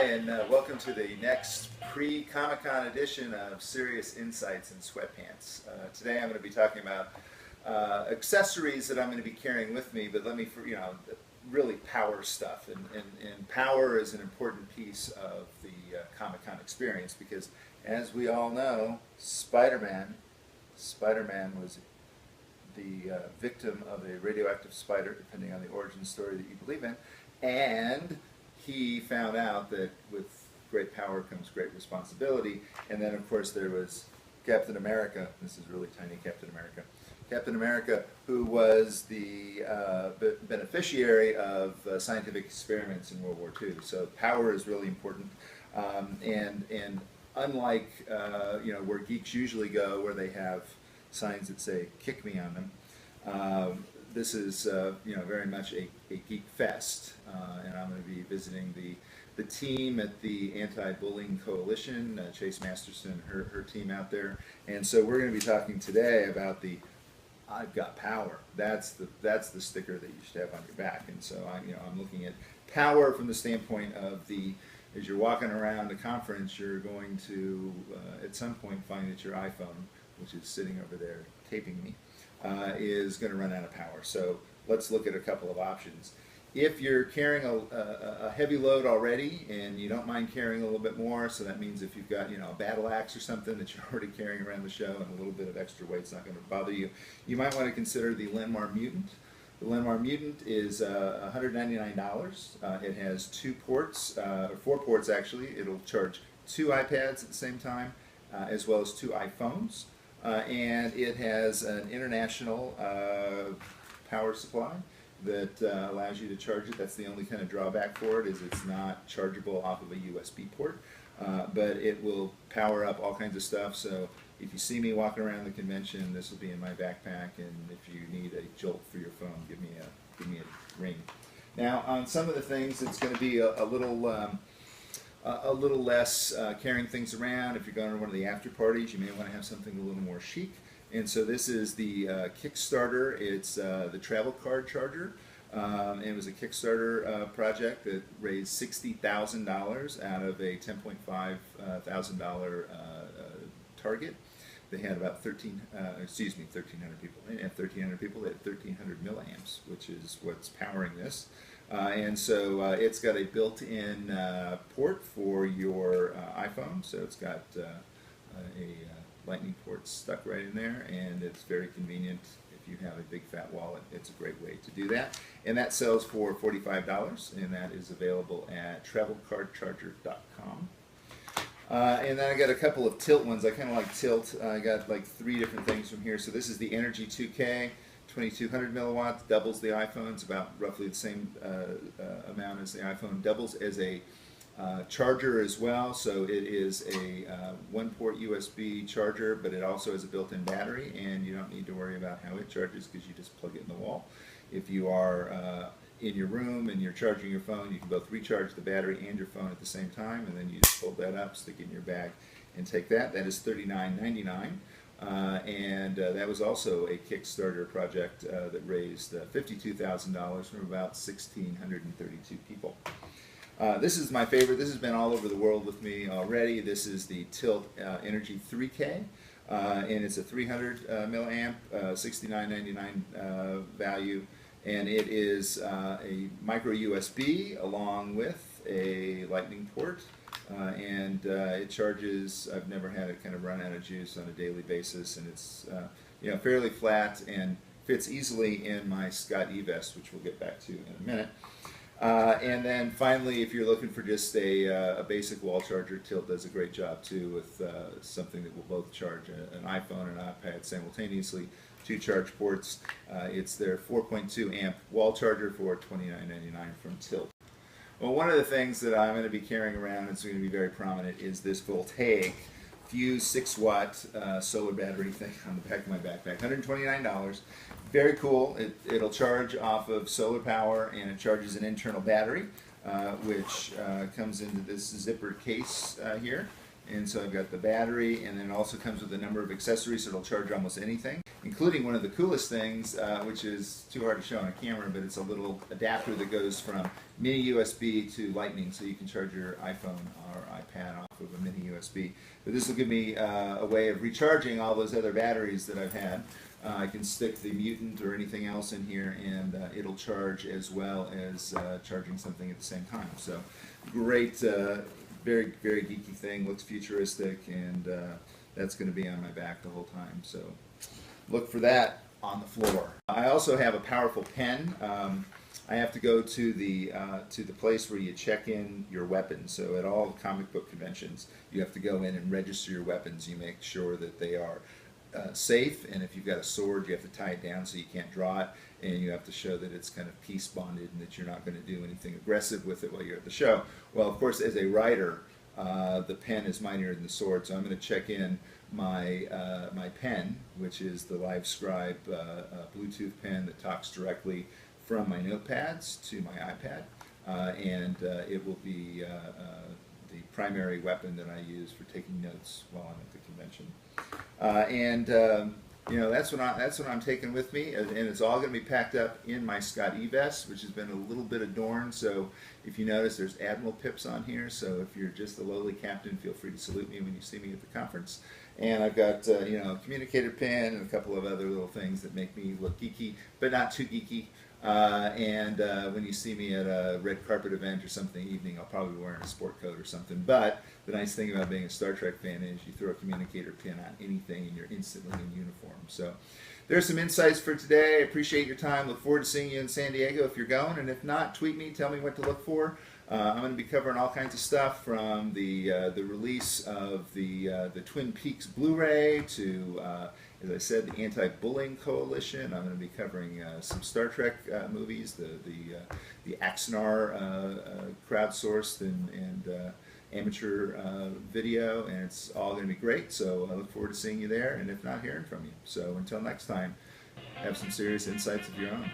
Hi, and welcome to the next pre-Comic-Con edition of Serious Insights in Sweatpants. Today I'm going to be talking about accessories that I'm going to be carrying with me, but really power stuff. And power is an important piece of the Comic-Con experience because, as we all know, Spider-Man was the victim of a radioactive spider, depending on the origin story that you believe in, and he found out that with great power comes great responsibility. And then, of course, there was Captain America. This is really tiny Captain America. Captain America, who was the beneficiary of scientific experiments in World War II. So power is really important. And unlike where geeks usually go, where they have signs that say "kick me" on them, this is very much a geek fest, and I'm going to be visiting the team at the Anti-Bullying Coalition, Chase Masterson, her team out there, and so we're going to be talking today about the "I've got power." That's the sticker that you should have on your back, and so I'm looking at power from the standpoint of as you're walking around the conference, you're going to at some point find that your iPhone, which is sitting over there taping me, is going to run out of power. So let's look at a couple of options. If you're carrying a heavy load already and you don't mind carrying a little bit more, so that means if you've got a battle axe or something that you're already carrying around the show and a little bit of extra weight's not going to bother you, you might want to consider the Lenmar Mutant. The Lenmar Mutant is $199. It has 2 ports, or 4 ports actually. It'll charge 2 iPads at the same time, as well as 2 iPhones. And it has an international power supply that allows you to charge it. That's the only kind of drawback for it, is it's not chargeable off of a USB port, but it will power up all kinds of stuff. So if you see me walking around the convention, this will be in my backpack, and if you need a jolt for your phone, give me a ring. Now, on some of the things, it's going to be a little less carrying things around. If you're going to one of the after parties, you may want to have something a little more chic. And so this is the Kickstarter. It's the travel card charger. It was a Kickstarter project that raised $60,000 out of a $10.5 thousand target. They had about 1,300 people. They didn't have 1,300 people. They had 1,300 milliamps, which is what's powering this. And so it's got a built-in port for your iPhone, so it's got a lightning port stuck right in there, and it's very convenient. If you have a big fat wallet, it's a great way to do that. And that sells for $45, and that is available at travelcardcharger.com. And then I got a couple of Tilt ones. I kind of like Tilt. I got like 3 different things from here. So this is the Energy 2K. 2,200 milliwatts, doubles the iPhone. It's about roughly the same amount as the iPhone. Doubles as a charger as well. So it is a 1-port USB charger, but it also has a built-in battery, and you don't need to worry about how it charges because you just plug it in the wall. If you are in your room and you're charging your phone, you can both recharge the battery and your phone at the same time, and then you just fold that up, stick it in your bag, and take that. That is $39.99. And that was also a Kickstarter project that raised $52,000 from about 1,632 people. This is my favorite. This has been all over the world with me already. This is the Tilt Energy 3K, and it's a 300 milliamp, $69.99 value, and it is a micro USB along with a lightning port. And it charges. I've never had it kind of run out of juice on a daily basis, and it's fairly flat and fits easily in my Scott E-vest, which we'll get back to in a minute. And then finally, if you're looking for just a basic wall charger, Tilt does a great job too with something that will both charge an iPhone and an iPad simultaneously. 2 charge ports. It's their 4.2 amp wall charger for $29.99 from Tilt. Well, one of the things that I'm going to be carrying around, and it's going to be very prominent, is this voltaic Fuse 6-watt solar battery thing on the back of my backpack. $129. Very cool. It'll charge off of solar power, and it charges an internal battery, which comes into this zipper case here. And so I've got the battery, and then it also comes with a number of accessories that'll charge almost anything, including one of the coolest things, which is too hard to show on a camera, but it's a little adapter that goes from mini USB to Lightning, so you can charge your iPhone or iPad off of a mini USB. But this will give me a way of recharging all those other batteries that I've had. I can stick the Mutant or anything else in here, and it'll charge as well as charging something at the same time. So great, very, very geeky thing, looks futuristic, and that's going to be on my back the whole time. So look for that on the floor. I also have a powerful pen. I have to go to the place where you check in your weapons. So at all comic book conventions, you have to go in and register your weapons. You make sure that they are safe, and if you've got a sword, you have to tie it down so you can't draw it, and you have to show that it's kind of peace bonded and that you're not going to do anything aggressive with it while you're at the show. Well, of course, as a writer, the pen is mightier than the sword, so I'm going to check in my my pen, which is the LiveScribe Bluetooth pen that talks directly from my notepads to my iPad, and it will be the primary weapon that I use for taking notes while I'm at the convention. You know, that's what I'm taking with me, and it's all going to be packed up in my Scott E vest, which has been a little bit adorned. So if you notice, there's Admiral pips on here. So if you're just a lowly captain, feel free to salute me when you see me at the conference. And I've got you know, a communicator pin and a couple of other little things that make me look geeky, but not too geeky. When you see me at a red carpet event or something evening, I'll probably be wearing a sport coat or something. But the nice thing about being a Star Trek fan is you throw a communicator pin on anything and you're instantly in uniform. So there's some insights for today. I appreciate your time. Look forward to seeing you in San Diego if you're going. And if not, tweet me. Tell me what to look for. I'm going to be covering all kinds of stuff, from the release of the Twin Peaks Blu-ray to, as I said, the Anti-Bullying Coalition. I'm going to be covering some Star Trek movies, the Axanar crowdsourced and amateur video, and it's all going to be great. So I look forward to seeing you there, and if not, hearing from you. So until next time, have some serious insights of your own.